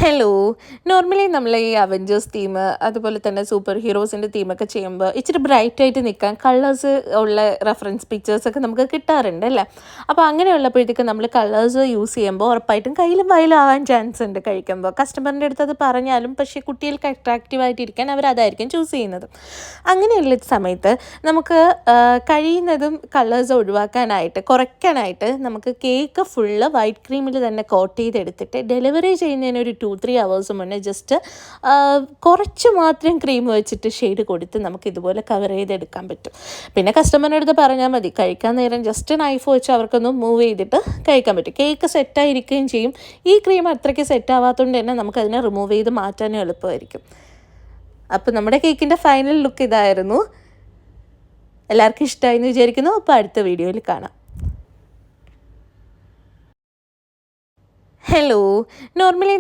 Hello. Normally നമ്മൾ ഈ Avengers theme അതുപോലെ തന്നെ സൂപ്പർ ഹീറോസിൻ്റെ തീമൊക്കെ ചെയ്യുമ്പോൾ ഇച്ചിരി ബ്രൈറ്റായിട്ട് നിൽക്കാൻ കളേഴ്സ് ഉള്ള റെഫറൻസ് പിക്ചേഴ്സൊക്കെ നമുക്ക് കിട്ടാറുണ്ട് അല്ലേ. അപ്പോൾ അങ്ങനെയുള്ളപ്പോഴത്തേക്ക് നമ്മൾ കളേഴ്സ് യൂസ് ചെയ്യുമ്പോൾ ഉറപ്പായിട്ടും കയ്യിലും വയലും ആവാൻ ചാൻസ് ഉണ്ട് കഴിക്കുമ്പോൾ. കസ്റ്റമറിൻ്റെ അടുത്ത് അത് പറഞ്ഞാലും പക്ഷേ കുട്ടികൾക്ക് അട്രാക്റ്റീവായിട്ടിരിക്കാൻ അവരതായിരിക്കും ചൂസ് ചെയ്യുന്നത്. അങ്ങനെയുള്ള സമയത്ത് നമുക്ക് കഴിയുന്നതും കളേഴ്സ് ഒഴിവാക്കാനായിട്ട് കുറയ്ക്കാനായിട്ട് നമുക്ക് കേക്ക് ഫുള്ള് വൈറ്റ് ക്രീമിൽ തന്നെ കോട്ട് ചെയ്തെടുത്തിട്ട് ഡെലിവറി ചെയ്യുന്നതിന് ഒരു 2-3 hours മുന്നേ ജസ്റ്റ് കുറച്ച് മാത്രം ക്രീം വെച്ചിട്ട് ഷെയ്ഡ് കൊടുത്ത് നമുക്ക് ഇതുപോലെ കവർ ചെയ്തെടുക്കാൻ പറ്റും. പിന്നെ കസ്റ്റമറിൻ്റെ അടുത്ത് പറഞ്ഞാൽ മതി, കഴിക്കാൻ നേരം ജസ്റ്റ് നൈഫ് വെച്ച് അവർക്കൊന്ന് മൂവ് ചെയ്തിട്ട് കഴിക്കാൻ പറ്റും. കേക്ക് സെറ്റായിരിക്കുകയും ചെയ്യും. ഈ ക്രീം അത്രയ്ക്ക് സെറ്റ് ആവാത്തതുകൊണ്ട് തന്നെ നമുക്കതിനെ റിമൂവ് ചെയ്ത് മാറ്റാനും എളുപ്പമായിരിക്കും. അപ്പോൾ നമ്മുടെ കേക്കിൻ്റെ ഫൈനൽ ലുക്ക് ഇതായിരുന്നു. എല്ലാവർക്കും ഇഷ്ടമായി എന്ന് വിചാരിക്കുന്നു. അപ്പോൾ അടുത്ത വീഡിയോയിൽ കാണാം. ഹലോ. നോർമലി